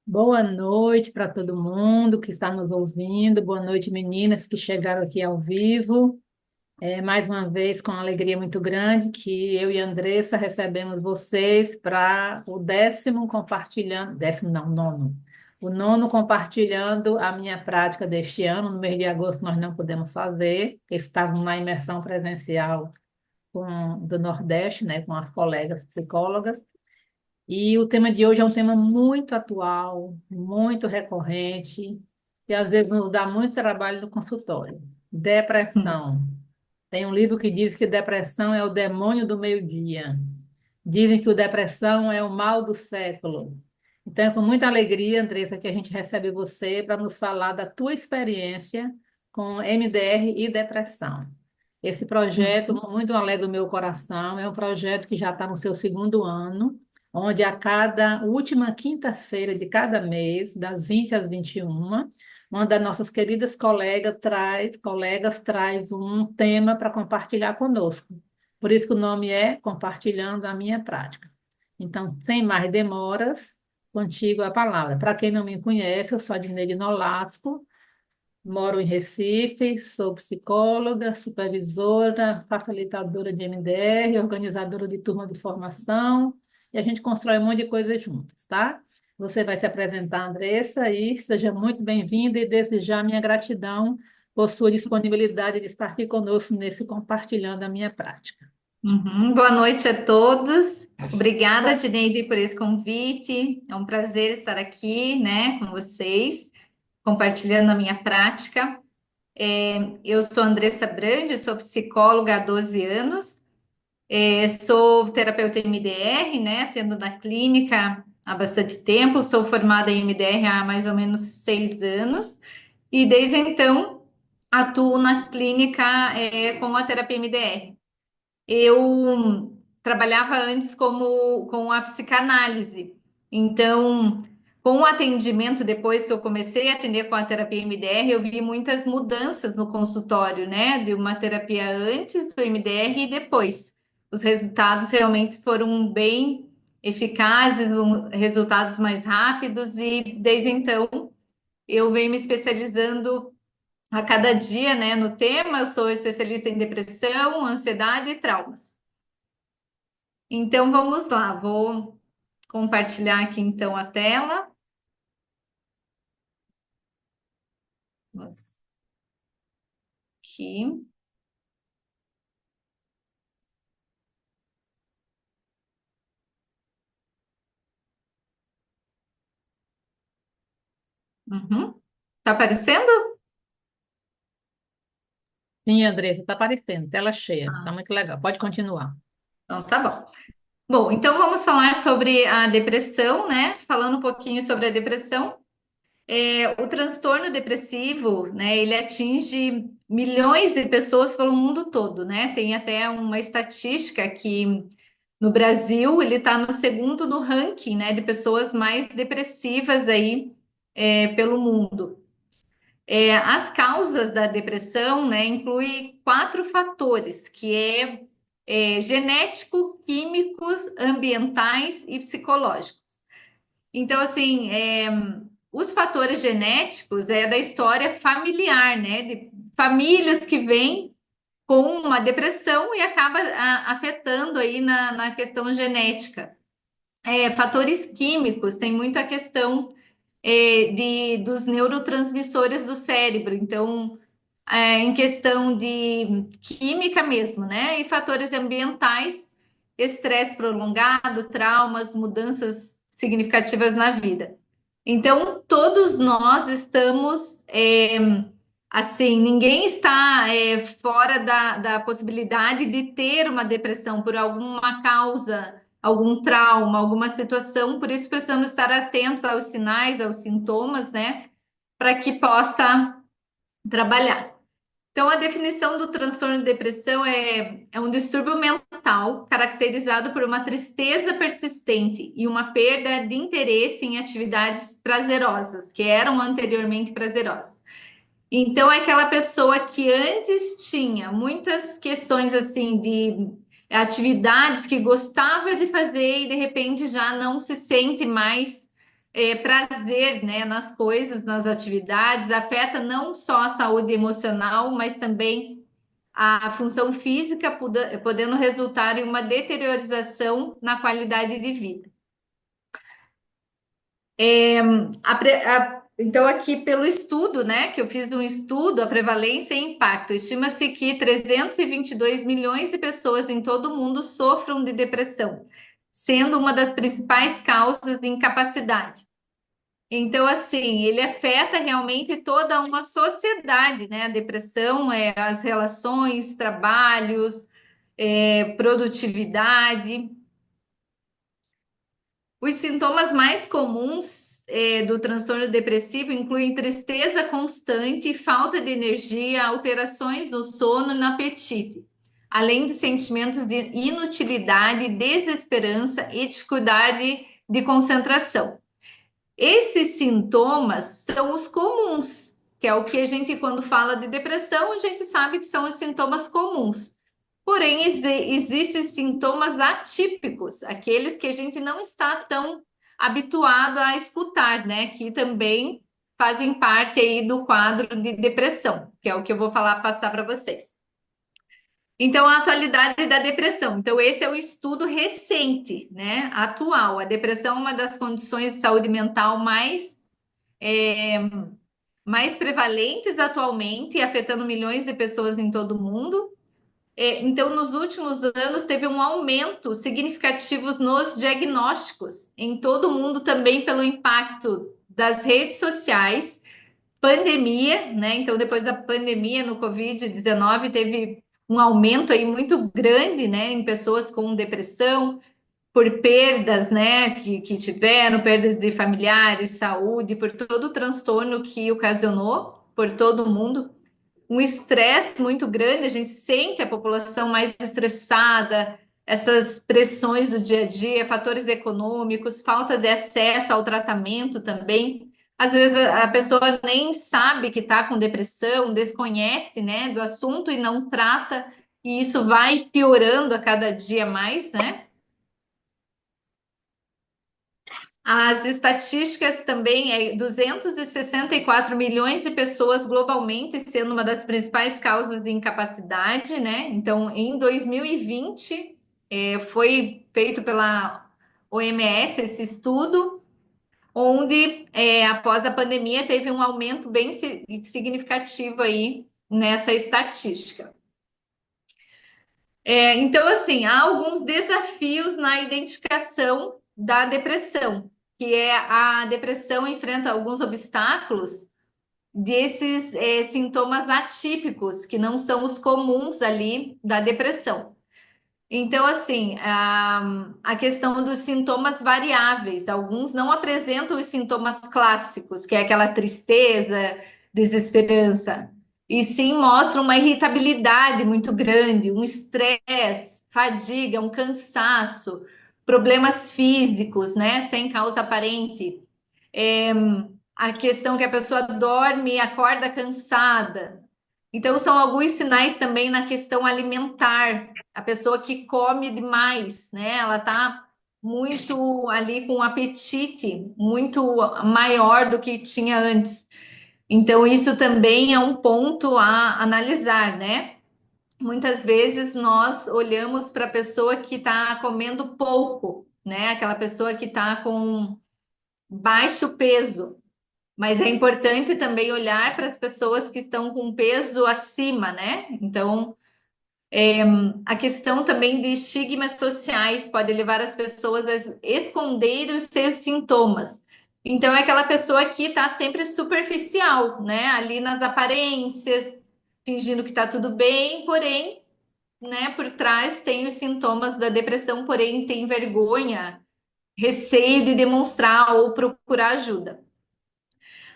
Boa noite para todo mundo que está nos ouvindo. Boa noite, meninas que chegaram aqui ao vivo. Mais uma vez, com uma alegria muito grande, que eu e a Andressa recebemos vocês para o décimo compartilhando, décimo não, nono. O nono compartilhando a minha prática deste ano. No mês de agosto nós não pudemos fazer, porque estávamos na imersão presencial do Nordeste, né, com as colegas psicólogas. E o tema de hoje é um tema muito atual, muito recorrente, e às vezes nos dá muito trabalho no consultório. Hum. Depressão. Tem um livro que diz que depressão é o demônio do meio-dia. Dizem que o depressão é o mal do século. Então, é com muita alegria, Andressa, que a gente recebe você para nos falar da tua experiência com MDR e depressão. Esse projeto, Uhum. muito alegra o meu coração, é um projeto que já está no seu segundo ano, onde a cada última quinta-feira de cada mês, das 20 às 21, uma das nossas queridas colegas traz um tema para compartilhar conosco. Por isso que o nome é Compartilhando a Minha Prática. Então, sem mais demoras, contigo a palavra. Para quem não me conhece, eu sou a Adneide Nolasco, moro em Recife, sou psicóloga, supervisora, facilitadora de MDR, organizadora de turma de formação, e a gente constrói um monte de coisas juntas, tá? Você vai se apresentar, Andressa, e seja muito bem-vinda e desejar minha gratidão por sua disponibilidade de estar aqui conosco nesse compartilhando a minha prática. Uhum. Boa noite a todos. Obrigada, Dineide, por esse convite. É um prazer estar aqui, né, com vocês, compartilhando a minha prática. Eu sou Andressa Brandi, sou psicóloga há 12 anos, sou terapeuta em MDR, né, atendo na clínica há bastante tempo, sou formada em MDR há mais ou menos 6 anos, e desde então atuo na clínica, com a terapia MDR. Eu trabalhava antes com a psicanálise. Então, com o atendimento, depois que eu comecei a atender com a terapia MDR, eu vi muitas mudanças no consultório, né? De uma terapia antes do MDR e depois. Os resultados realmente foram bem eficazes, resultados mais rápidos, e desde então eu venho me especializando a cada dia, né, no tema. Eu sou especialista em depressão, ansiedade e traumas. Então vamos lá, vou compartilhar aqui então a tela. Vamos aqui. Uhum. Tá aparecendo? Sim, Andressa, está aparecendo, tela cheia, está Ah, muito legal. Pode continuar. então tá bom. Bom, então vamos falar sobre a depressão, né? Falando um pouquinho sobre a depressão. O transtorno depressivo, né? Ele atinge milhões de pessoas pelo mundo todo, né? Tem até uma estatística que no Brasil ele está no segundo no ranking, né? De pessoas mais depressivas aí, pelo mundo. As causas da depressão, né, incluem quatro fatores, que genético, químicos, ambientais e psicológicos. Então, assim, os fatores genéticos é da história familiar, né, de famílias que vêm com uma depressão e acaba afetando aí na questão genética. Fatores químicos, tem muito a questão dos neurotransmissores do cérebro. Então, em questão de química mesmo, né? E fatores ambientais, estresse prolongado, traumas, mudanças significativas na vida. Então, todos nós estamos, assim, ninguém está, fora da possibilidade de ter uma depressão por alguma causa, algum trauma, alguma situação. Por isso, precisamos estar atentos aos sinais, aos sintomas, né? Para que possa trabalhar. Então, a definição do transtorno de depressão é um distúrbio mental caracterizado por uma tristeza persistente e uma perda de interesse em atividades prazerosas, que eram anteriormente prazerosas. Então, é aquela pessoa que antes tinha muitas questões assim de atividades que gostava de fazer e de repente já não se sente mais prazer, né, nas coisas, nas atividades, afeta não só a saúde emocional, mas também a função física, podendo resultar em uma deteriorização na qualidade de vida. Então, aqui pelo estudo, né, que eu fiz um estudo, a prevalência e impacto, estima-se que 322 milhões de pessoas em todo o mundo sofram de depressão, sendo uma das principais causas de incapacidade. Então, assim, ele afeta realmente toda uma sociedade, né? A depressão é as relações, trabalhos, produtividade. Os sintomas mais comuns do transtorno depressivo incluem tristeza constante, falta de energia, alterações no sono e no apetite, além de sentimentos de inutilidade, desesperança e dificuldade de concentração. Esses sintomas são os comuns, que é o que a gente, quando fala de depressão, a gente sabe que são os sintomas comuns. Porém, existem sintomas atípicos, aqueles que a gente não está tão habituado a escutar, né? Que também fazem parte aí do quadro de depressão, que é o que eu vou falar, passar para vocês. Então, a atualidade da depressão. Então, esse é o estudo recente, né? Atual. A depressão é uma das condições de saúde mental mais prevalentes atualmente, afetando milhões de pessoas em todo o mundo. Então, nos últimos anos, teve um aumento significativo nos diagnósticos em todo o mundo, também pelo impacto das redes sociais, pandemia, né? Então, depois da pandemia no Covid-19, teve um aumento aí muito grande, né, em pessoas com depressão, por perdas, né, que tiveram, perdas de familiares, saúde, por todo o transtorno que ocasionou por todo mundo. Um estresse muito grande, a gente sente a população mais estressada, essas pressões do dia a dia, fatores econômicos, falta de acesso ao tratamento também. Às vezes a pessoa nem sabe que está com depressão, desconhece, né, do assunto e não trata, e isso vai piorando a cada dia mais, né? As estatísticas também é 264 milhões de pessoas globalmente sendo uma das principais causas de incapacidade, né? Então, em 2020, foi feito pela OMS esse estudo, onde, após a pandemia, teve um aumento bem significativo aí nessa estatística. Então, assim, há alguns desafios na identificação da depressão, que é a depressão enfrenta alguns obstáculos desses sintomas atípicos, que não são os comuns ali da depressão. Então, assim, a questão dos sintomas variáveis, alguns não apresentam os sintomas clássicos, que é aquela tristeza, desesperança, e sim mostram uma irritabilidade muito grande, um estresse, fadiga, um cansaço, problemas físicos, né, sem causa aparente. É, a questão que a pessoa dorme e acorda cansada. Então, são alguns sinais também na questão alimentar. A pessoa que come demais, né? Ela tá muito ali com um apetite muito maior do que tinha antes. Então, isso também é um ponto a analisar, né? Muitas vezes nós olhamos para a pessoa que está comendo pouco, né? Aquela pessoa que está com baixo peso. Mas é importante também olhar para as pessoas que estão com peso acima, né? Então, a questão também de estigmas sociais pode levar as pessoas a esconder os seus sintomas. Então, é aquela pessoa que está sempre superficial, né? Ali nas aparências, fingindo que está tudo bem, porém, né, por trás tem os sintomas da depressão, porém tem vergonha, receio de demonstrar ou procurar ajuda.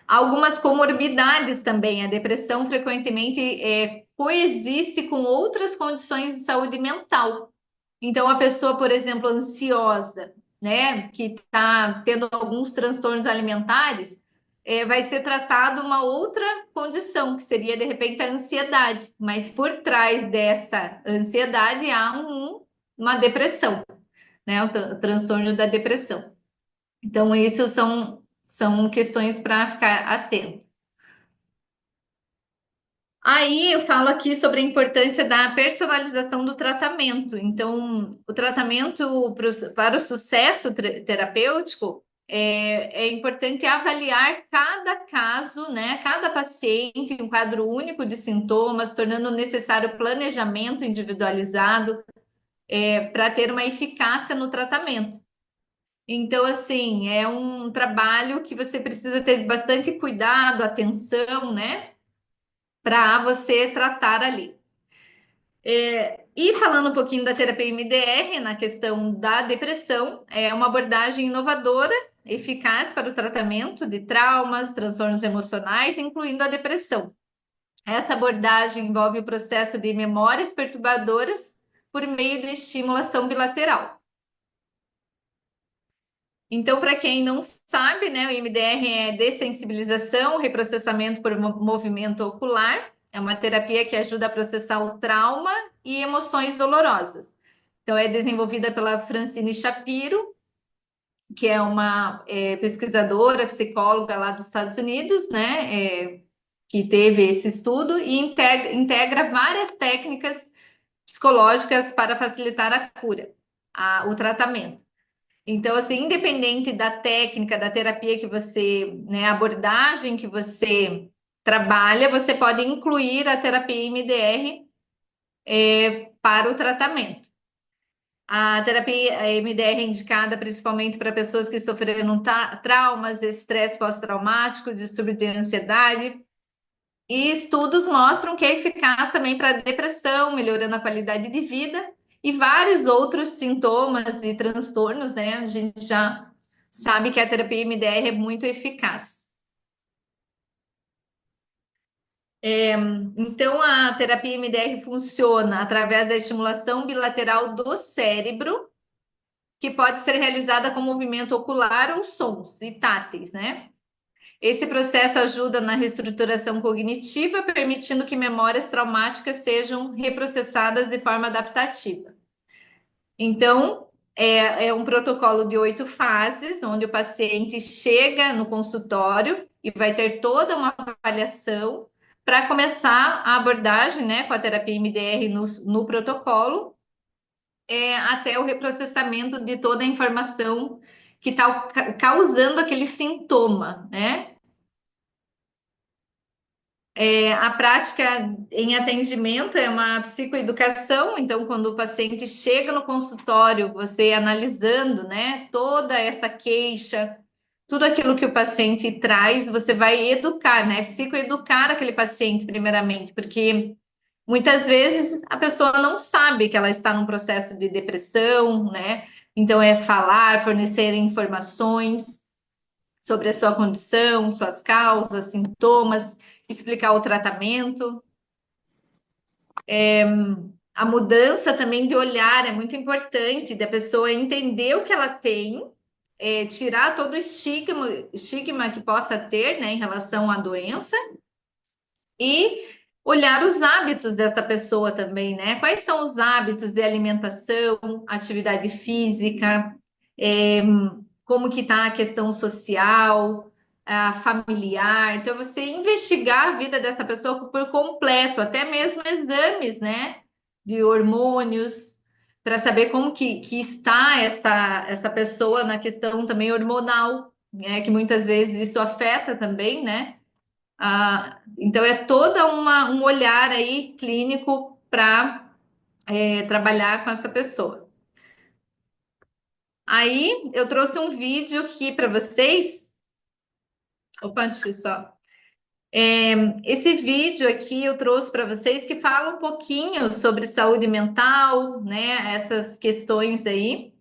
Algumas comorbidades também. A depressão frequentemente coexiste com outras condições de saúde mental. Então, a pessoa, por exemplo, ansiosa, né, que está tendo alguns transtornos alimentares, vai ser tratado uma outra condição, que seria, de repente, a ansiedade. Mas por trás dessa ansiedade há uma depressão, né, o transtorno da depressão. Então, isso são São questões para ficar atento. Aí eu falo aqui sobre a importância da personalização do tratamento. Então, o tratamento para o sucesso terapêutico é importante avaliar cada caso, né, cada paciente, um quadro único de sintomas, tornando necessário planejamento individualizado, para ter uma eficácia no tratamento. Então, assim, é um trabalho que você precisa ter bastante cuidado, atenção, né, para você tratar ali. E falando um pouquinho da terapia MDR na questão da depressão, é uma abordagem inovadora, eficaz para o tratamento de traumas, transtornos emocionais, incluindo a depressão. Essa abordagem envolve o processo de memórias perturbadoras por meio de estimulação bilateral. Então, para quem não sabe, né, o IMDR é dessensibilização, reprocessamento por movimento ocular. É uma terapia que ajuda a processar o trauma e emoções dolorosas. Então, é desenvolvida pela Francine Shapiro, que é uma pesquisadora, psicóloga lá dos Estados Unidos, né, que teve esse estudo e integra várias técnicas psicológicas para facilitar a cura, o tratamento. Então, assim, independente da técnica, da terapia que você, né, abordagem que você trabalha, você pode incluir a terapia MDR para o tratamento. A terapia MDR é indicada principalmente para pessoas que sofreram traumas, estresse pós-traumático, distúrbio de ansiedade. E estudos mostram que é eficaz também para depressão, melhorando a qualidade de vida e vários outros sintomas e transtornos, né? A gente já sabe que a terapia MDR é muito eficaz. Então, a terapia MDR funciona através da estimulação bilateral do cérebro, que pode ser realizada com movimento ocular ou sons e táteis, né? Esse processo ajuda na reestruturação cognitiva, permitindo que memórias traumáticas sejam reprocessadas de forma adaptativa. Então, é um protocolo de 8 fases, onde o paciente chega no consultório e vai ter toda uma avaliação para começar a abordagem, né, com a terapia MDR no protocolo, até o reprocessamento de toda a informação que está causando aquele sintoma, né? A prática em atendimento é uma psicoeducação, então, quando o paciente chega no consultório, você analisando, né, toda essa queixa, tudo aquilo que o paciente traz, você vai educar, né, psicoeducar aquele paciente, primeiramente, porque muitas vezes a pessoa não sabe que ela está num processo de depressão, né, então é falar, fornecer informações sobre a sua condição, suas causas, sintomas, explicar o tratamento. A mudança também de olhar é muito importante, da pessoa entender o que ela tem, tirar todo o estigma que possa ter, né, em relação à doença e olhar os hábitos dessa pessoa também, né? Quais são os hábitos de alimentação, atividade física, é, como que está a questão social, familiar. Então, você investigar a vida dessa pessoa por completo, até mesmo exames, né, de hormônios, para saber como que está essa pessoa na questão também hormonal, né, que muitas vezes isso afeta também, né? Então, é toda um olhar aí clínico para trabalhar com essa pessoa. Aí, eu trouxe um vídeo aqui para vocês. Opa, deixa eu só. Esse vídeo aqui eu trouxe para vocês que fala um pouquinho sobre saúde mental, né? Essas questões aí.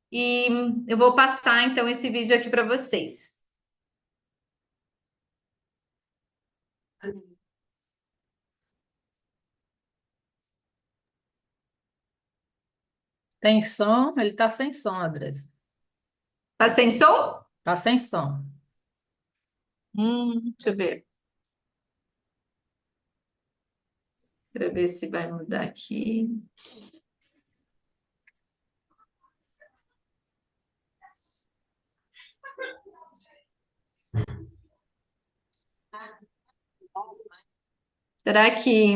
E eu vou passar então esse vídeo aqui para vocês. Tem som? Ele está sem som, Andressa. Tá sem som? Está sem som. Deixa eu ver. Para ver se vai mudar aqui. Será que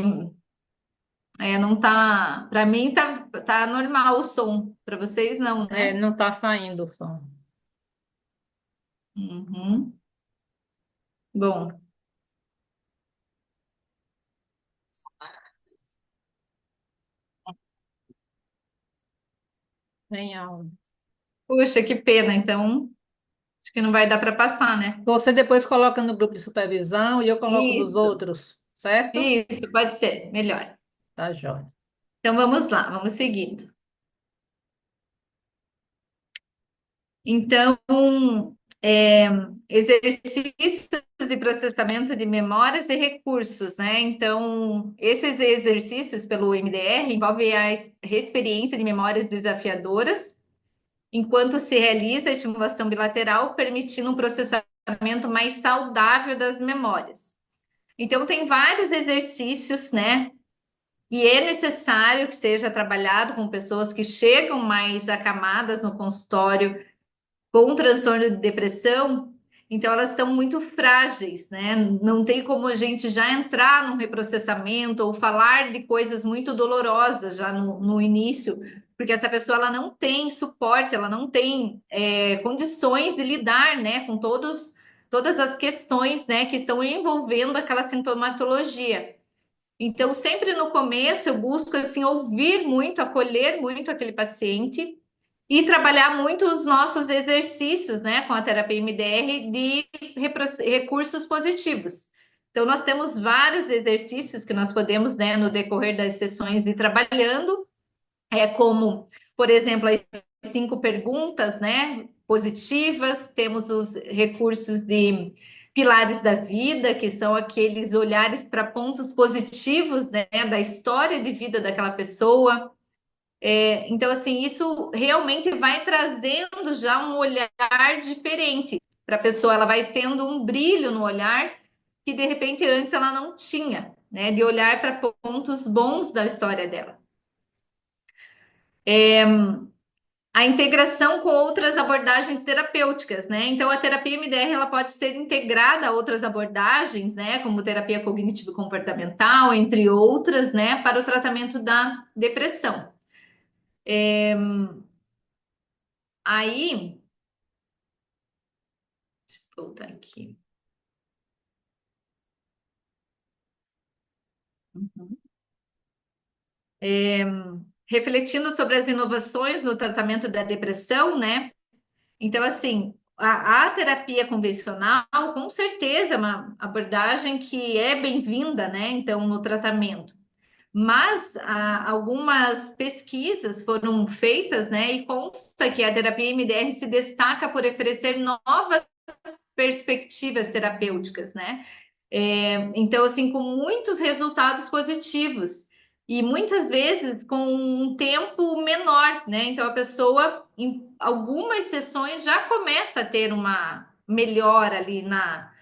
não tá? Para mim tá normal o som, para vocês não, É, né? não está saindo o som. Uhum. Bom, Tem áudio. puxa, que pena. Então, acho que não vai dar para passar, né? Você depois coloca no grupo de supervisão e eu coloco dos Isso, outros, certo? isso, pode ser, melhor. Tá, joia. Então vamos lá, vamos seguindo. Então, é, exercícios de processamento de memórias e recursos, né? Então, esses exercícios pelo MDR envolvem a experiência de memórias desafiadoras, enquanto se realiza a estimulação bilateral, permitindo um processamento mais saudável das memórias. Então, tem vários exercícios, né? E é necessário que seja trabalhado com pessoas que chegam mais acamadas no consultório com transtorno de depressão, então elas estão muito frágeis, né? Não tem como a gente já entrar num reprocessamento ou falar de coisas muito dolorosas já no início, porque essa pessoa ela não tem suporte, ela não tem condições de lidar, né, com todas as questões, né, que estão envolvendo aquela sintomatologia. Então, sempre no começo, eu busco assim ouvir muito, acolher muito aquele paciente e trabalhar muito os nossos exercícios, né, com a terapia MDR de recursos positivos. Então, nós temos vários exercícios que nós podemos, né, no decorrer das sessões ir trabalhando, como, por exemplo, as 5 perguntas, né, positivas, temos os recursos de pilares da vida, que são aqueles olhares para pontos positivos, né, da história de vida daquela pessoa. Então, assim, isso realmente vai trazendo já um olhar diferente para a pessoa, ela vai tendo um brilho no olhar que de repente antes ela não tinha, né, de olhar para pontos bons da história dela. A integração com outras abordagens terapêuticas, né? Então, a terapia MDR ela pode ser integrada a outras abordagens, né? Como terapia cognitivo-comportamental, entre outras, né? Para o tratamento da depressão. Aí, vou voltar aqui. Uhum. Refletindo sobre as inovações no tratamento da depressão, né? Então, assim, a terapia convencional, com certeza, é uma abordagem que é bem-vinda, né? Então, no tratamento. Mas algumas pesquisas foram feitas, né? E consta que a terapia MDR se destaca por oferecer novas perspectivas terapêuticas, né? Então, assim, com muitos resultados positivos e muitas vezes com um tempo menor, né? Então, a pessoa, em algumas sessões, já começa a ter uma melhora ali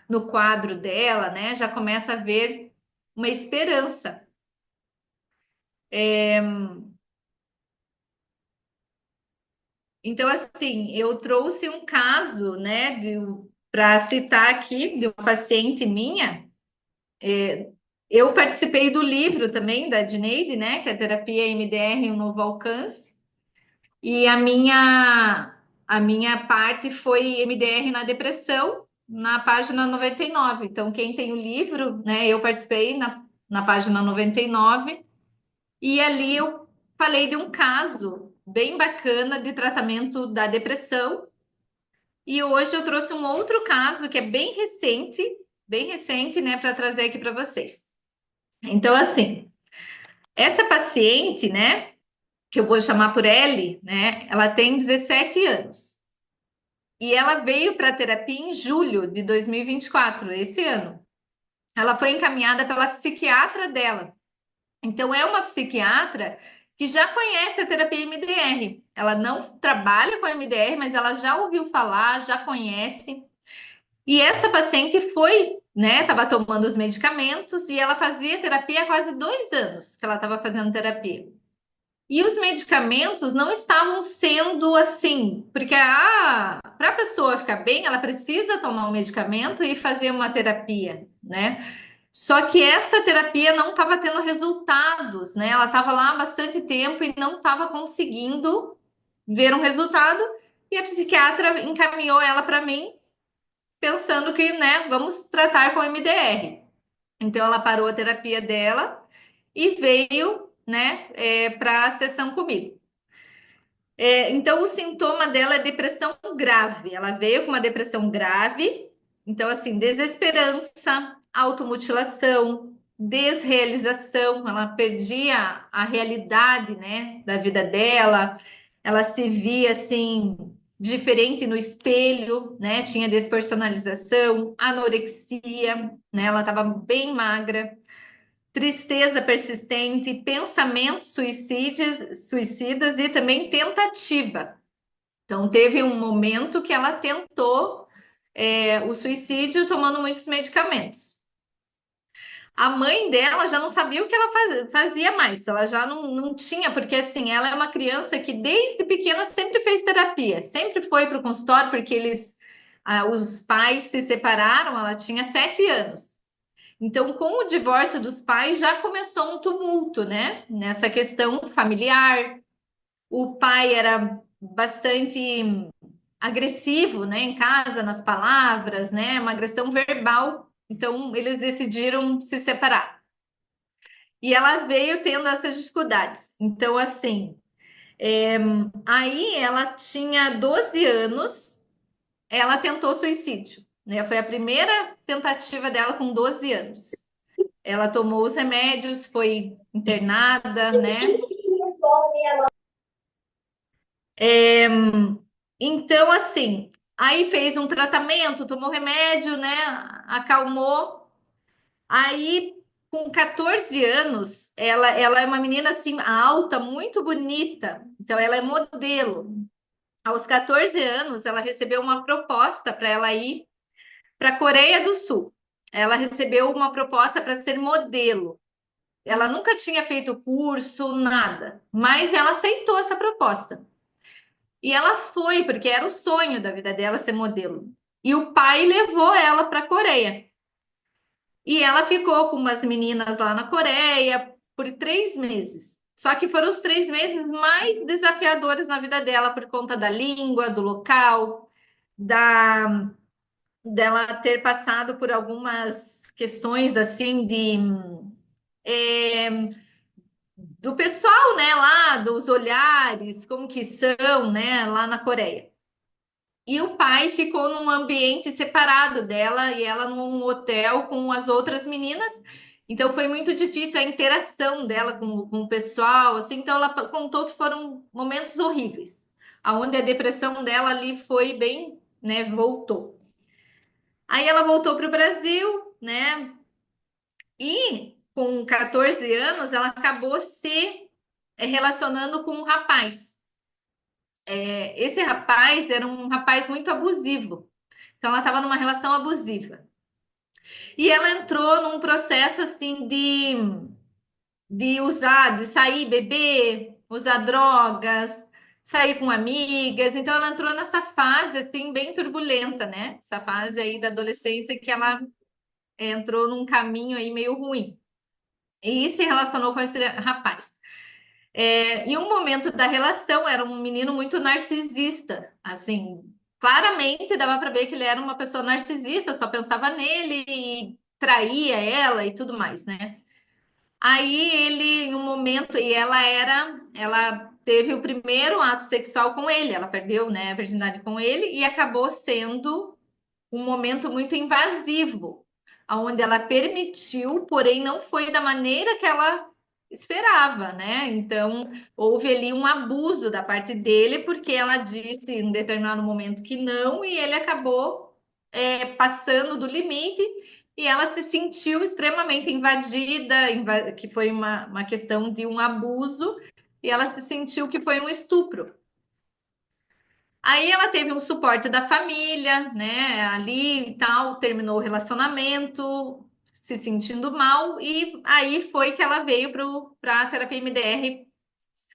no quadro dela, né? Já começa a ver uma esperança. Então, assim, eu trouxe um caso, né, para citar aqui, de uma paciente minha. Eu participei do livro também da Dineide, né, que é a Terapia MDR, um novo alcance, e a minha parte foi MDR na depressão, na página 99. Então, quem tem o livro, né, eu participei na página 99, e ali eu falei de um caso bem bacana de tratamento da depressão. E hoje eu trouxe um outro caso que é bem recente, né, para trazer aqui para vocês. Então, assim, essa paciente, né, que eu vou chamar por L, né, ela tem 17 anos. E ela veio para a terapia em julho de 2024, esse ano. Ela foi encaminhada pela psiquiatra dela. Então, é uma psiquiatra que já conhece a terapia MDR. Ela não trabalha com MDR, mas ela já ouviu falar, já conhece. E essa paciente foi, né, estava tomando os medicamentos e ela fazia terapia há quase 2 anos que ela estava fazendo terapia. E os medicamentos não estavam sendo assim, porque para a pessoa ficar bem, ela precisa tomar um medicamento e fazer uma terapia, né? Só que essa terapia não estava tendo resultados, né? Ela estava lá há bastante tempo e não estava conseguindo ver um resultado. E a psiquiatra encaminhou ela para mim, pensando que, né, vamos tratar com MDR. Então, ela parou a terapia dela e veio, né, para a sessão comigo. Então, o sintoma dela é depressão grave. Ela veio com uma depressão grave. Então, assim, desesperança, automutilação, desrealização. Ela perdia a realidade, né, da vida dela. Ela se via, assim, diferente no espelho, né? Tinha despersonalização, anorexia, né? Ela estava bem magra, tristeza persistente, pensamentos suicidas e também tentativa. Então, teve um momento que ela tentou o suicídio tomando muitos medicamentos. A mãe dela já não sabia o que ela fazia mais, ela já não tinha, porque assim, ela é uma criança que desde pequena sempre fez terapia, sempre foi para o consultório, porque os pais se separaram, ela tinha 7 anos. Então, com o divórcio dos pais, já começou um tumulto, né? Nessa questão familiar. O pai era bastante agressivo, né? Em casa, nas palavras, né? Uma agressão verbal. Então, eles decidiram se separar. E ela veio tendo essas dificuldades. Então, assim, aí ela tinha 12 anos, ela tentou suicídio, né? Foi a primeira tentativa dela com 12 anos. Ela tomou os remédios, foi internada, né? É, então, assim, aí fez um tratamento, tomou remédio, né? Acalmou. Aí, com 14 anos, ela é uma menina assim, alta, muito bonita. Então, ela é modelo. Aos 14 anos, ela recebeu uma proposta para ela ir para a Coreia do Sul. Ela recebeu uma proposta para ser modelo. Ela nunca tinha feito curso, nada, mas ela aceitou essa proposta. E ela foi, porque era o sonho da vida dela ser modelo. E o pai levou ela para a Coreia. E ela ficou com umas meninas lá na Coreia por 3 meses. Só que foram os 3 meses mais desafiadores na vida dela por conta da língua, do local, da dela ter passado por algumas questões assim de é, do pessoal, né, lá, dos olhares, como que são, né, lá na Coreia. E o pai ficou num ambiente separado dela e ela num hotel com as outras meninas. Então foi muito difícil a interação dela com o pessoal, assim. Então ela contou que foram momentos horríveis, aonde a depressão dela ali foi bem, né, voltou. Aí ela voltou para o Brasil, né? E com 14 anos ela acabou se relacionando com um rapaz. Esse rapaz era um rapaz muito abusivo. Então ela estava numa relação abusiva. E ela entrou num processo assim de usar, de sair, beber, usar drogas, sair com amigas. Então ela entrou nessa fase assim bem turbulenta, né? Essa fase aí da adolescência que ela entrou num caminho aí meio ruim. E se relacionou com esse rapaz. E um momento da relação era um menino muito narcisista, assim, claramente dava para ver que ele era uma pessoa narcisista, só pensava nele e traía ela e tudo mais, né? Aí ele, em um momento, ela teve o primeiro ato sexual com ele, ela perdeu, né, a virgindade com ele e acabou sendo um momento muito invasivo, onde ela permitiu, porém não foi da maneira que ela esperava, né? Então, houve ali um abuso da parte dele, porque ela disse em determinado momento que não, e ele acabou passando do limite, e ela se sentiu extremamente invadida, que foi uma questão de um abuso, e ela se sentiu que foi um estupro. Aí ela teve um suporte da família, né? Ali e tal, terminou o relacionamento, se sentindo mal, e aí foi que ela veio para a terapia MDR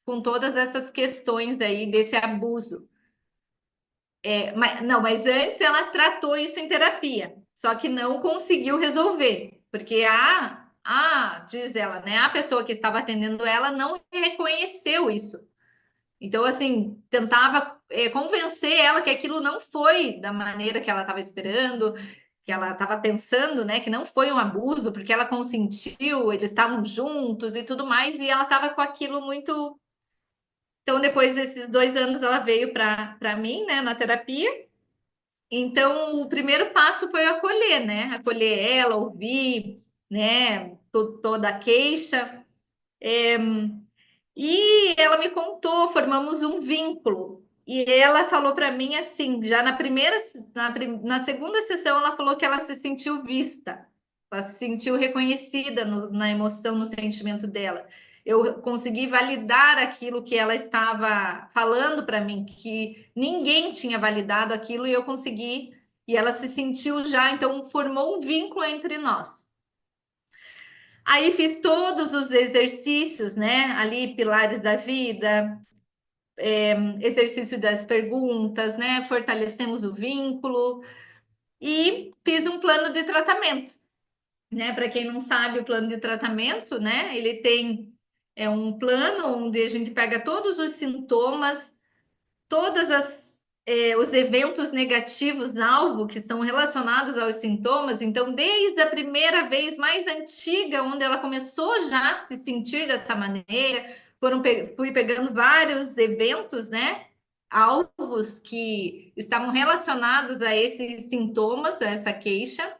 com todas essas questões aí desse abuso. Não, mas antes ela tratou isso em terapia, só que não conseguiu resolver, porque diz ela, né, a pessoa que estava atendendo ela não reconheceu isso. Então, assim, tentava convencer ela que aquilo não foi da maneira que ela estava esperando, que ela estava pensando, né, que não foi um abuso, porque ela consentiu, eles estavam juntos e tudo mais, e ela estava com aquilo muito. Então, depois desses 2 anos, ela veio para mim, né, na terapia. Então, o primeiro passo foi acolher, né, acolher ela, ouvir, né, toda a queixa. E ela me contou, formamos um vínculo. E ela falou para mim assim, já na segunda sessão, ela falou que ela se sentiu vista, ela se sentiu reconhecida na emoção, no sentimento dela. Eu consegui validar aquilo que ela estava falando para mim, que ninguém tinha validado aquilo, e eu consegui. E ela se sentiu já, então formou um vínculo entre nós. Aí fiz todos os exercícios, né? Ali, pilares da vida, exercício das perguntas, né? Fortalecemos o vínculo e fiz um plano de tratamento, né? Para quem não sabe, o plano de tratamento, né? Ele tem um plano onde a gente pega todos os sintomas, todas os eventos negativos alvo que são relacionados aos sintomas. Então, desde a primeira vez mais antiga, onde ela começou já a se sentir dessa maneira, fui pegando vários eventos, né? Alvos que estavam relacionados a esses sintomas, a essa queixa.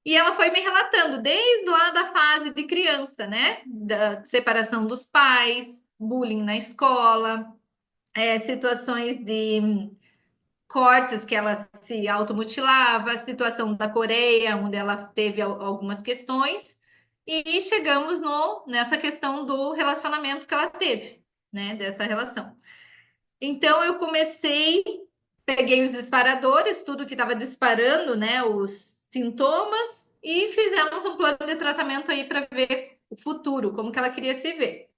E ela foi me relatando desde lá da fase de criança, né? Da separação dos pais, bullying na escola, situações de cortes que ela se automutilava, a situação da Coreia, onde ela teve algumas questões, e chegamos nessa questão do relacionamento que ela teve, né? Dessa relação. Então eu comecei, peguei os disparadores, tudo que estava disparando, né? Os sintomas, e fizemos um plano de tratamento aí para ver o futuro, como que ela queria se ver.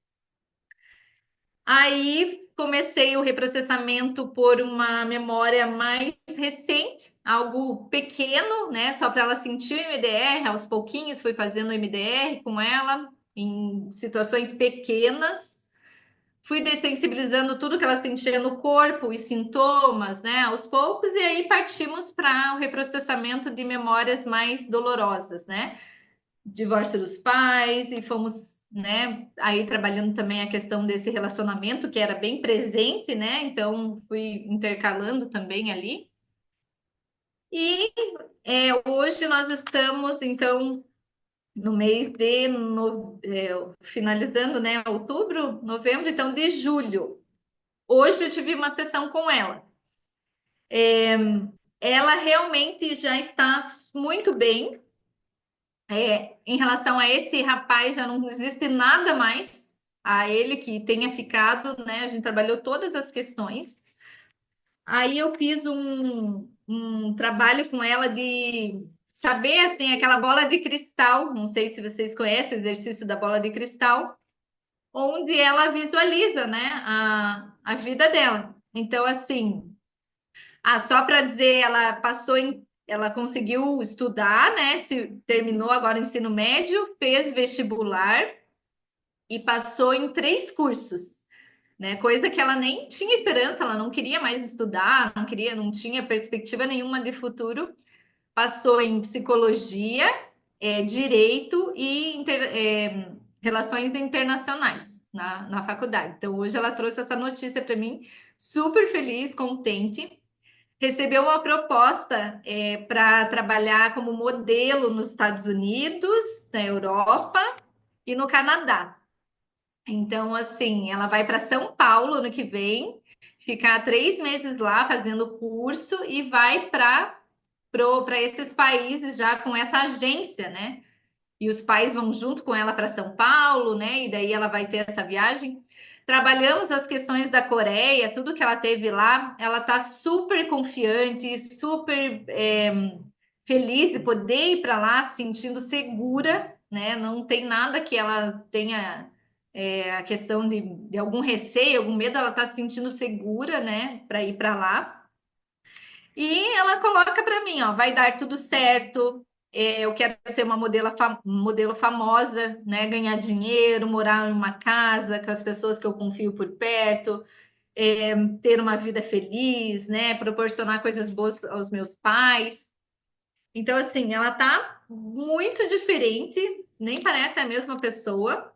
Aí comecei o reprocessamento por uma memória mais recente, algo pequeno, né? Só para ela sentir o MDR, aos pouquinhos fui fazendo o MDR com ela, em situações pequenas. Fui dessensibilizando tudo que ela sentia no corpo, os sintomas, né? Aos poucos, e aí partimos para o reprocessamento de memórias mais dolorosas, né? Divórcio dos pais, e fomos, né, aí trabalhando também a questão desse relacionamento que era bem presente, né? Então fui intercalando também ali. E hoje nós estamos, então, no mês de finalizando, né, outubro, novembro, então de julho. Hoje eu tive uma sessão com ela. Ela realmente já está muito bem. Em relação a esse rapaz, já não existe nada mais a ele que tenha ficado, né? A gente trabalhou todas as questões. Aí eu fiz um trabalho com ela de saber, assim, aquela bola de cristal. Não sei se vocês conhecem o exercício da bola de cristal, onde ela visualiza, né, a vida dela. Então, assim, só para dizer, ela conseguiu estudar, né? Terminou agora o ensino médio, fez vestibular e passou em 3 cursos, né? Coisa que ela nem tinha esperança, ela não queria mais estudar, não tinha perspectiva nenhuma de futuro. Passou em psicologia, direito e relações internacionais na faculdade. Então, hoje ela trouxe essa notícia para mim, super feliz, contente. Recebeu uma proposta para trabalhar como modelo nos Estados Unidos, na Europa e no Canadá. Então, assim, ela vai para São Paulo ano que vem, ficar 3 meses lá fazendo curso e vai para esses países já com essa agência, né? E os pais vão junto com ela para São Paulo, né? E daí ela vai ter essa viagem. Trabalhamos as questões da Coreia, tudo que ela teve lá. Ela está super confiante, super feliz de poder ir para lá, se sentindo segura, né? Não tem nada que ela tenha a questão de algum receio, algum medo. Ela está se sentindo segura, né? Para ir para lá. E ela coloca para mim, ó, vai dar tudo certo. Eu quero ser uma modelo famosa, né? Ganhar dinheiro, morar em uma casa com as pessoas que eu confio por perto, ter uma vida feliz, né? Proporcionar coisas boas aos meus pais. Então, assim, ela tá muito diferente, nem parece a mesma pessoa.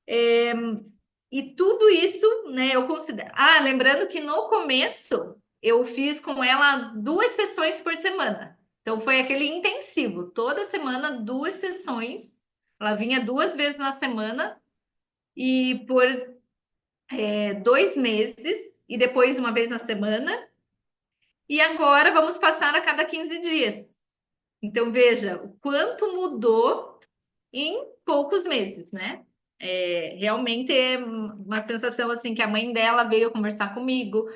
E tudo isso, né, eu considero. Ah, lembrando que no começo eu fiz com ela 2 sessões por semana. Então foi aquele intensivo, toda semana 2 sessões. Ela vinha 2 vezes na semana e por 2 meses, e depois uma vez na semana. E agora vamos passar a cada 15 dias. Então veja o quanto mudou em poucos meses, né? Realmente é uma sensação assim que a mãe dela veio conversar comigo,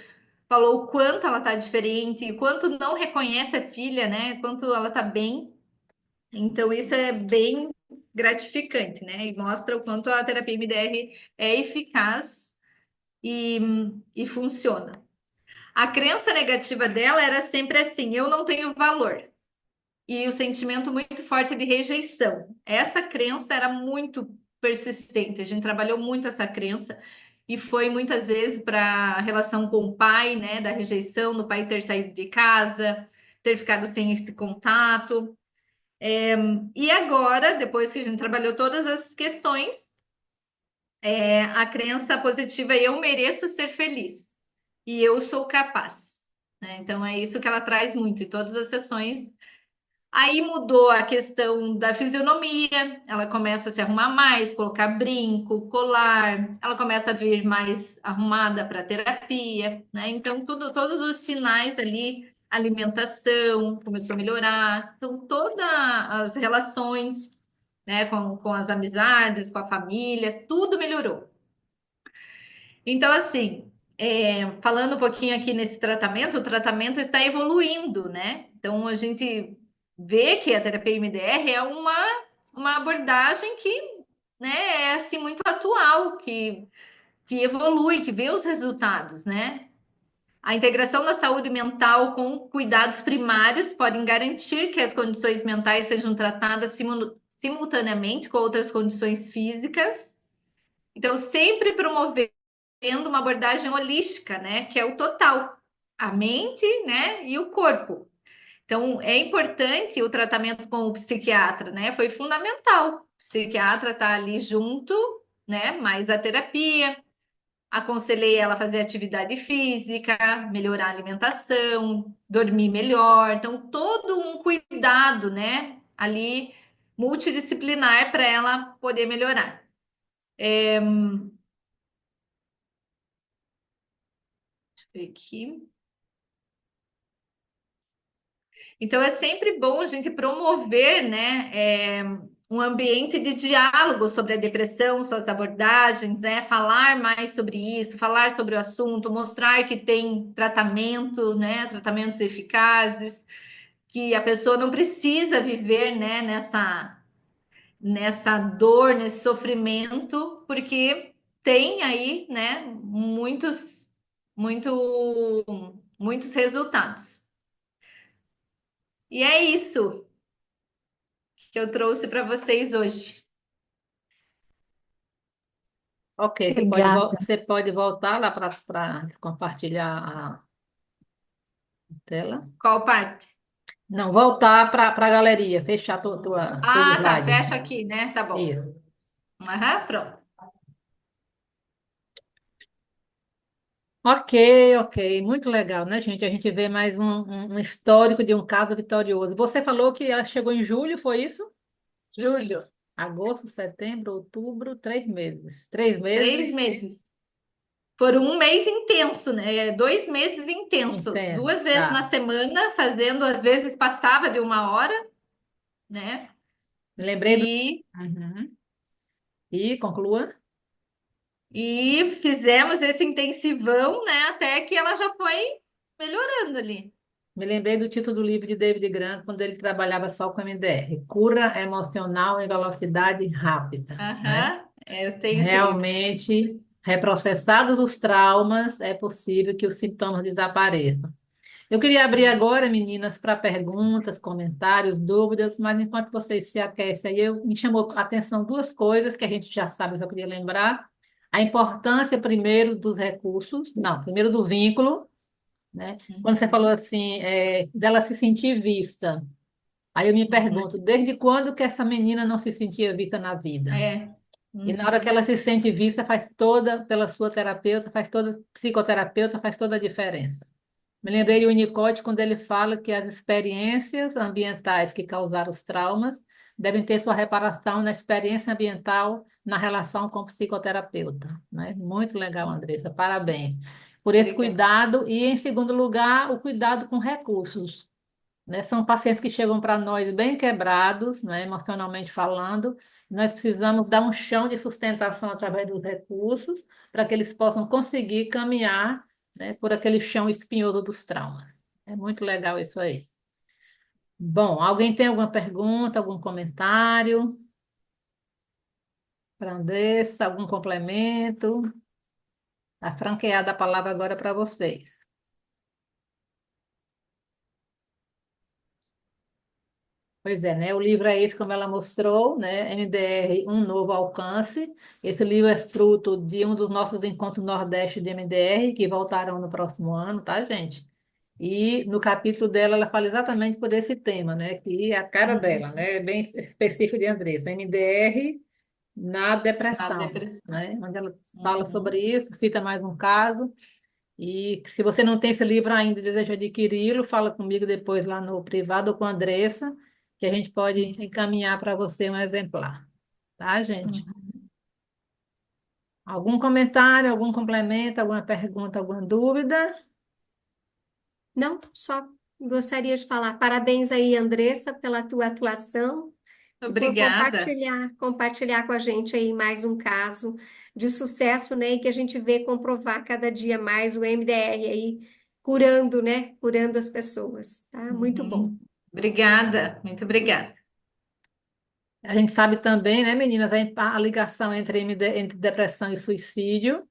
falou o quanto ela tá diferente, o quanto não reconhece a filha, né? Quanto ela tá bem. Então isso é bem gratificante, né? E mostra o quanto a terapia MDR é eficaz e, e funciona. A crença negativa dela era sempre assim: eu não tenho valor. E o sentimento muito forte de rejeição. Essa crença era muito persistente. A gente trabalhou muito essa crença e foi muitas vezes para a relação com o pai, né, da rejeição, do pai ter saído de casa, ter ficado sem esse contato. E agora, depois que a gente trabalhou todas as questões, a crença positiva é eu mereço ser feliz e eu sou capaz. Né? Então é isso que ela traz muito em todas as sessões. Aí mudou a questão da fisionomia, ela começa a se arrumar mais, colocar brinco, colar, ela começa a vir mais arrumada para terapia, né? Então, todos os sinais ali, alimentação começou a melhorar, então, todas as relações, né, com as amizades, com a família, tudo melhorou. Então, assim, falando um pouquinho aqui nesse tratamento, o tratamento está evoluindo, né? Então, a gente vê que a terapia MDR é uma abordagem que, né, é assim muito atual, que evolui, que vê os resultados, né? A integração da saúde mental com cuidados primários podem garantir que as condições mentais sejam tratadas simultaneamente com outras condições físicas. Então, sempre promover tendo uma abordagem holística, né, que é o total, a mente, né, e o corpo. Então, é importante o tratamento com o psiquiatra, né? Foi fundamental. O psiquiatra tá ali junto, né? Mais a terapia. Aconselhei ela a fazer atividade física, melhorar a alimentação, dormir melhor. Então, todo um cuidado, né? Ali multidisciplinar para ela poder melhorar. Deixa eu ver aqui. Então é sempre bom a gente promover, né, um ambiente de diálogo sobre a depressão, suas abordagens, falar mais sobre isso, falar sobre o assunto, mostrar que tem tratamento, né, tratamentos eficazes, que a pessoa não precisa viver, né, nessa dor, nesse sofrimento, porque tem aí, né, muito, muitos resultados. E é isso que eu trouxe para vocês hoje. Ok, Obrigada. você pode voltar lá para compartilhar a tela. Qual parte? Não, voltar para a galeria, fechar teus Ah, tá. slides. Fecha aqui, né? Tá bom. Isso. Aham, pronto. Ok, ok, muito legal, né, gente? A gente vê mais um histórico de um caso vitorioso. Você falou que ela chegou em julho, foi isso? Júlio, Agosto, setembro, outubro, 3 meses. 3 meses 3 meses. Por um mês intenso, né? 2 meses intenso. intensos, 2 vezes na tá? semana, fazendo, às vezes passava de 1 hora, né? Me lembrei do. E, Uhum. E conclua. e fizemos esse intensivão, né? Até que ela já foi melhorando ali. Me lembrei do título do livro de David Grant, quando ele trabalhava só com MDR, Cura Emocional em Velocidade Rápida, né? Aham, eu tenho esse livro. Realmente, reprocessados os traumas, é possível que os sintomas desapareçam. Eu queria abrir agora, meninas, para perguntas, comentários, dúvidas, mas enquanto vocês se aquecem aí, me chamou a atenção duas coisas que a gente já sabe, mas eu queria lembrar. A importância, primeiro, dos recursos, não, primeiro do vínculo, né? Quando você falou Uhum, assim, dela se sentir vista, aí eu me uhum. pergunto, desde quando que essa menina não se sentia vista na vida? É. E na hora que Uhum. ela se sente vista, faz toda, pela sua terapeuta, faz toda, psicoterapeuta, faz toda a diferença. Me lembrei de Winnicott quando ele fala que as experiências ambientais que causaram os traumas devem ter sua reparação na experiência ambiental na relação com o psicoterapeuta, né? Muito legal, Andressa, parabéns por esse Obrigada. cuidado e, em segundo lugar, o cuidado com recursos, né? São pacientes que chegam para nós bem quebrados, né, emocionalmente falando. Nós precisamos dar um chão de sustentação através dos recursos para que eles possam conseguir caminhar, né, por aquele chão espinhoso dos traumas. É muito legal isso aí. Bom, alguém tem alguma pergunta, algum comentário para a Andressa, algum complemento? Está franqueada a palavra agora para vocês. Pois é, né? O livro é esse, como ela mostrou, né? MDR, um novo alcance. Esse livro é fruto de um dos nossos encontros Nordeste de MDR, que voltarão no próximo ano, tá, gente? E no capítulo dela, ela fala exatamente por esse tema, né? Que é a cara dela, Uhum. né? É bem específico de Andressa. MDR na Na depressão, depressão. né? Onde ela fala sobre Uhum. isso, cita mais um caso. E se você não tem esse livro ainda e deseja adquiri-lo, fala comigo depois lá no privado ou com a Andressa, que a gente pode encaminhar para você um exemplar. Tá, gente? Uhum. Algum comentário, algum complemento, alguma pergunta, alguma dúvida? Não, só gostaria de falar parabéns aí, Andressa, pela tua atuação e por Obrigada. compartilhar com a gente aí mais um caso de sucesso, né? E que a gente vê comprovar cada dia mais o MDR aí curando, né? Curando as pessoas, tá? Muito bom. Uhum. Obrigada, muito obrigada. A gente sabe também, né, meninas, a ligação entre, entre depressão e suicídio.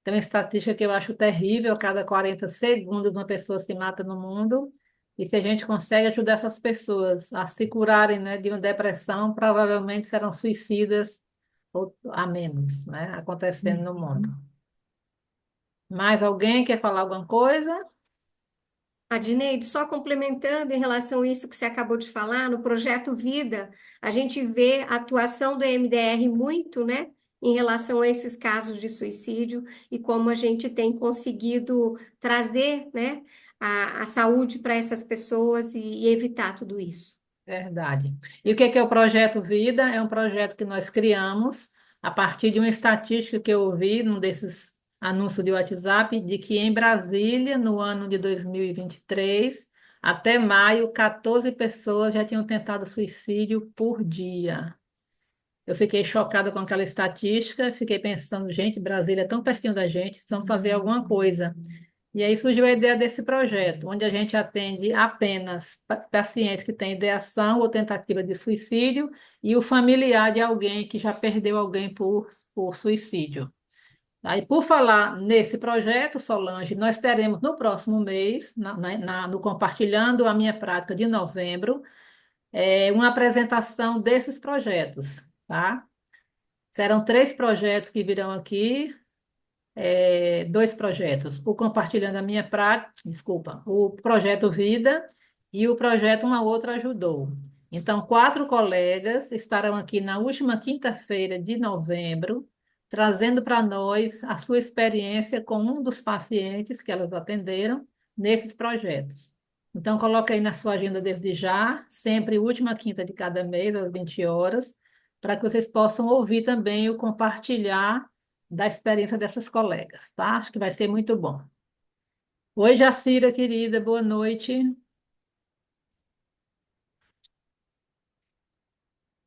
Tem uma estatística que eu acho terrível: a cada 40 segundos uma pessoa se mata no mundo. E se a gente consegue ajudar essas pessoas a se curarem, né, de uma depressão, provavelmente serão suicidas ou a menos, né, acontecendo no mundo. Uhum. Mais alguém quer falar alguma coisa? Adneide, só complementando em relação a isso que você acabou de falar, no projeto Vida, a gente vê a atuação do MDR muito, né, em relação a esses casos de suicídio e como a gente tem conseguido trazer, né, a saúde para essas pessoas e evitar tudo isso. Verdade. E o que é o Projeto Vida? É um projeto que nós criamos a partir de uma estatística que eu ouvi num desses anúncios de WhatsApp, de que em Brasília, no ano de 2023, até maio, 14 pessoas já tinham tentado suicídio por dia. Eu fiquei chocada com aquela estatística, fiquei pensando, gente, Brasília é tão pertinho da gente, precisamos fazer alguma coisa. E aí surgiu a ideia desse projeto, onde a gente atende apenas pacientes que têm ideação ou tentativa de suicídio e o familiar de alguém que já perdeu alguém por suicídio. Aí, por falar nesse projeto, Solange, nós teremos no próximo mês, no Compartilhando a Minha Prática de novembro, uma apresentação desses projetos, tá? Serão 3 projetos que virão aqui, 2 projetos: o Compartilhando a Minha Prática, desculpa, o Projeto Vida e o projeto Uma Outra Ajudou. Então, 4 colegas estarão aqui na última quinta-feira de novembro, trazendo para nós a sua experiência com um dos pacientes que elas atenderam nesses projetos. Então, coloque aí na sua agenda desde já, sempre última quinta de cada mês, às 20 horas, para que vocês possam ouvir também o compartilhar da experiência dessas colegas, tá? Acho que vai ser muito bom. Oi, Jacira, querida, boa noite.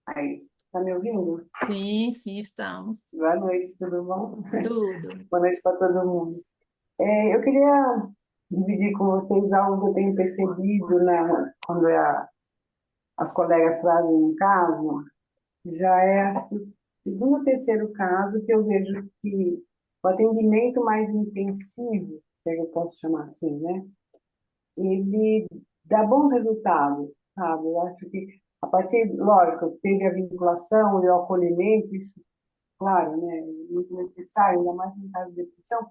Aí, tá me ouvindo? Sim, sim, estamos. Boa noite, tudo bom? Tudo. Boa noite para todo mundo. Eu queria dividir com vocês algo que eu tenho percebido, né, quando as colegas trazem um caso. Já é o segundo ou terceiro caso que eu vejo que o atendimento mais intensivo, se eu posso chamar assim, né? ele dá bons resultados, sabe? Eu acho que, a partir, lógico, teve a vinculação e o acolhimento, isso, claro, né, muito necessário, ainda mais em caso de depressão,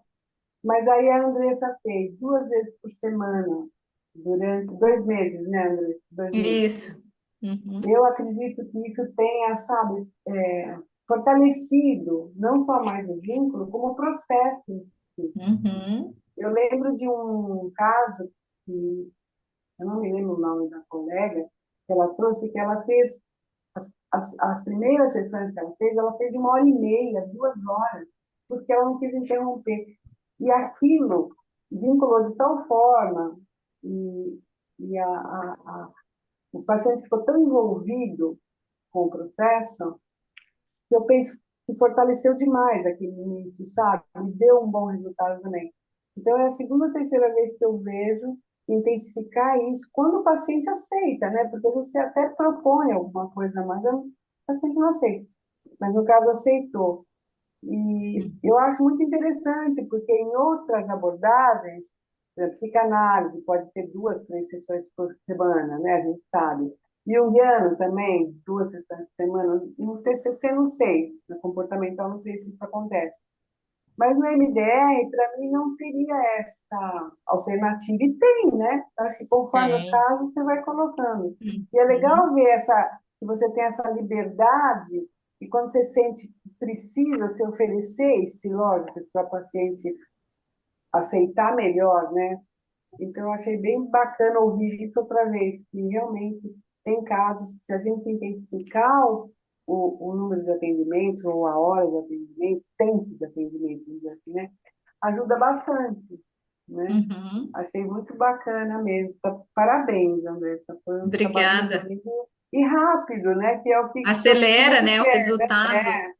mas aí a Andressa fez 2 vezes por semana, durante 2 meses, né, Andressa? 2 meses. Isso. Uhum. Eu acredito que isso tenha, sabe, fortalecido não só mais o vínculo, como o processo em si. Uhum. Eu lembro de um caso que eu não me lembro o nome da colega, que ela trouxe, que ela fez, as primeiras sessões que ela fez de 1 hora e meia, 2 horas, porque ela não quis interromper. E aquilo vinculou de tal forma, e, e o paciente ficou tão envolvido com o processo, que eu penso que fortaleceu demais aquele início, sabe? Me deu um bom resultado também. Então, é a segunda ou terceira vez que eu vejo intensificar isso quando o paciente aceita, né? Porque você até propõe alguma coisa a mais, mas o paciente não aceita. Mas, no caso, aceitou. E eu acho muito interessante, porque em outras abordagens, por exemplo, psicanálise pode ter 2, 3 sessões por semana, né? A gente sabe. Jungiano também, 2 sessões por semana. No TCC, não sei. No comportamental, não sei se isso acontece. Mas no MDR, para mim, não teria essa alternativa. E tem, né? Acho que conforme o Tem. caso, você vai colocando. E é Uhum. legal ver que você tem essa liberdade, e quando você sente que precisa se oferecer, e se, lógico, se a paciente aceitar melhor, né? Então, eu achei bem bacana ouvir isso outra vez, que realmente tem casos que, se a gente intensificar o número de atendimentos, ou a hora de atendimento, tempo de atendimento, vamos dizer assim, né? Ajuda bastante, né? Uhum. Achei muito bacana mesmo. Parabéns, Andressa. Foi um trabalho Obrigada. lindo e rápido, né? Que é o que a gente Acelera, muito né, o quer, né? resultado.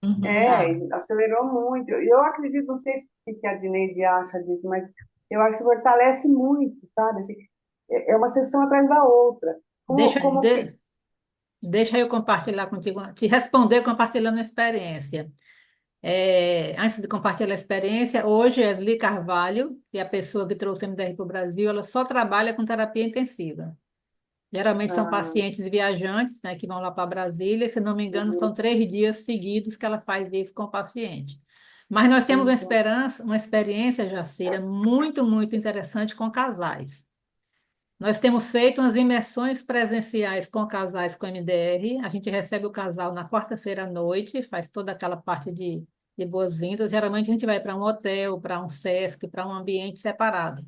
Uhum. Ah, Acelerou muito. Eu acredito, não sei o que a Dineide acha disso, mas eu acho que fortalece muito, sabe? Assim, é uma sessão atrás da outra. deixa, Como que... deixa eu compartilhar contigo, te responder compartilhando a experiência. Antes de compartilhar a experiência, hoje a Esli Carvalho, que é a pessoa que trouxe o MDR para o Brasil, ela só trabalha com terapia intensiva. Geralmente são Ah, pacientes viajantes, né, que vão lá para Brasília, se não me engano, são 3 dias seguidos que ela faz isso com o paciente. Mas nós temos uhum, uma experiência, Jacira, muito, muito interessante com casais. Nós temos feito umas imersões presenciais com casais com MDR. A gente recebe o casal na quarta-feira à noite, faz toda aquela parte de boas-vindas. Geralmente a gente vai para um hotel, para um SESC, para um ambiente separado.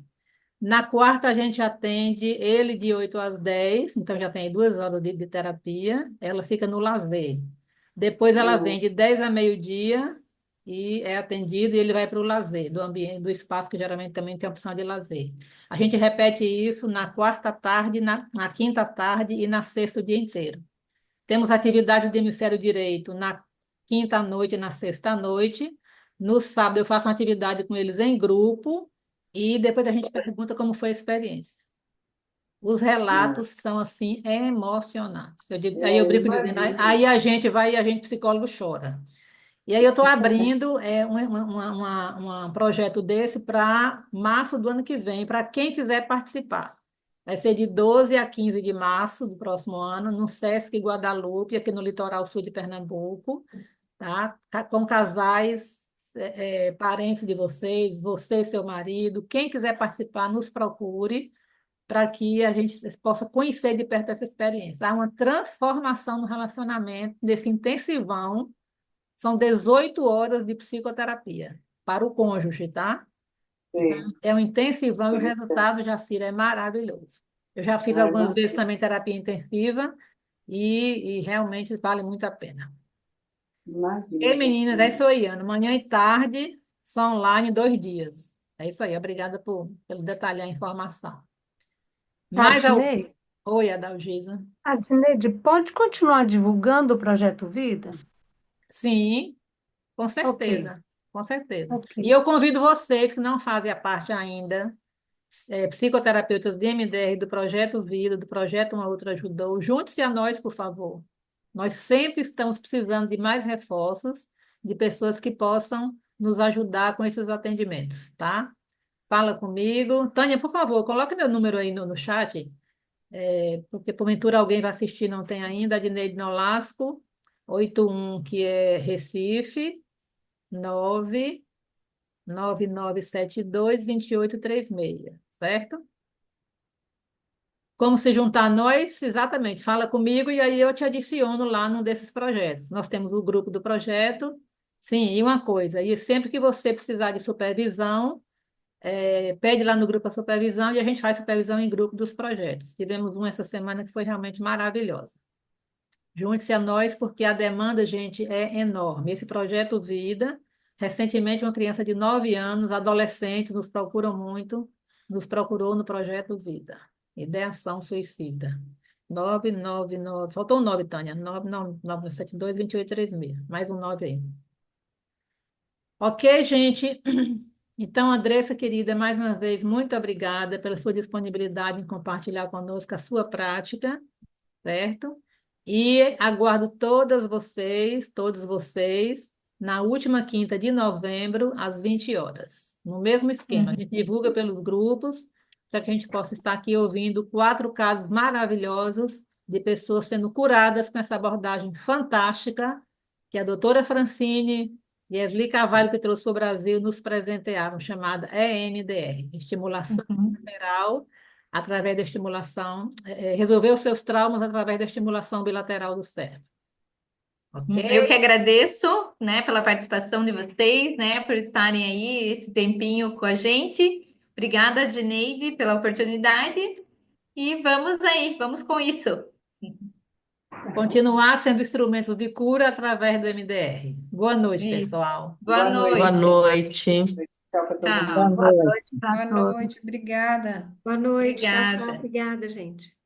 Na quarta, a gente atende ele de 8 às 10, então já tem 2 horas de terapia. Ela fica no lazer. Depois ela vem uhum, de 10 a meio-dia e é atendido e ele vai para o lazer, do ambiente, do espaço que geralmente também tem a opção de lazer. A gente repete isso na quarta tarde, na quinta tarde e na sexta o dia inteiro. Temos atividades de hemisfério direito na quinta noite e na sexta noite. No sábado eu faço uma atividade com eles em grupo e depois a gente pergunta como foi a experiência. Os é. relatos são assim emocionantes. Aí eu brinco dizendo, Imagino. aí a gente vai e a gente psicólogo chora. E aí eu estou abrindo um projeto desse para março do ano que vem, para quem quiser participar. Vai ser de 12 a 15 de março do próximo ano, no Sesc Guadalupe, aqui no litoral sul de Pernambuco, tá? Com casais, parentes de vocês, você, seu marido, quem quiser participar, nos procure para que a gente possa conhecer de perto essa experiência. Há uma transformação no relacionamento, nesse intensivão, são 18 horas de psicoterapia para o cônjuge, tá? Então, Sim. é um intensivão e o Interessante. resultado, Jacira, é maravilhoso. Eu já fiz Ah, algumas vezes imagino. também terapia intensiva e realmente vale muito a pena. E Imagino. meninas, é isso aí, Ana. Manhã e tarde são online 2 dias. É isso aí. Obrigada pelo detalhar a informação. Mais ao... Adnei, Oi, Adalgisa. Adneide, pode continuar divulgando o Projeto Vida? Sim, com Ok, certeza. Com certeza. ok. E eu convido vocês que não fazem a parte ainda, psicoterapeutas de MDR, do Projeto Vida, do Projeto Uma Outra Ajudou, junte-se a nós, por favor. Nós sempre estamos precisando de mais reforços, de pessoas que possam nos ajudar com esses atendimentos, tá? fala comigo. Tânia, por favor, coloque meu número aí no chat, porque porventura alguém vai assistir e não tem ainda. Adneide Nolasco, 81, que é Recife, 999722836, certo? Como se juntar a nós? Exatamente, fala comigo e aí eu te adiciono lá num desses projetos. Nós temos o grupo do projeto. Sim, e uma coisa, e sempre que você precisar de supervisão, pede lá no grupo a supervisão e a gente faz supervisão em grupo dos projetos. Tivemos uma essa semana que foi realmente maravilhosa. Junte-se a nós, porque a demanda, gente, é enorme. Esse projeto Vida, recentemente uma criança de 9 anos, adolescente, nos procuram muito, nos procurou no projeto Vida. Ideação suicida. 999, faltou um 9, Tânia, 999722836. Mais um 9 aí. Ok, gente? Então, Andressa, querida, mais uma vez, muito obrigada pela sua disponibilidade em compartilhar conosco a sua prática, certo? E aguardo todos vocês, na última quinta de novembro, às 20 horas. No mesmo esquema, a gente divulga pelos grupos, para que a gente possa estar aqui ouvindo 4 casos maravilhosos de pessoas sendo curadas com essa abordagem fantástica que a doutora Francine e Esli Carvalho, que trouxe para o Brasil, nos presentearam, chamada EMDR, Estimulação Bilateral, através da estimulação, resolver os seus traumas através da estimulação bilateral do cérebro. Eu que Ok? agradeço, né, pela participação de vocês, né, por estarem aí esse tempinho com a gente. Obrigada, Dineide, pela oportunidade. E vamos aí, vamos com isso. Continuar sendo instrumentos de cura através do MDR. Boa noite, Isso. pessoal. Boa Boa noite. noite. Tchau para todo Tchau. mundo. Boa noite para Boa todos. noite, obrigada. Boa noite, tchau, tchau. Obrigada. Obrigada, gente.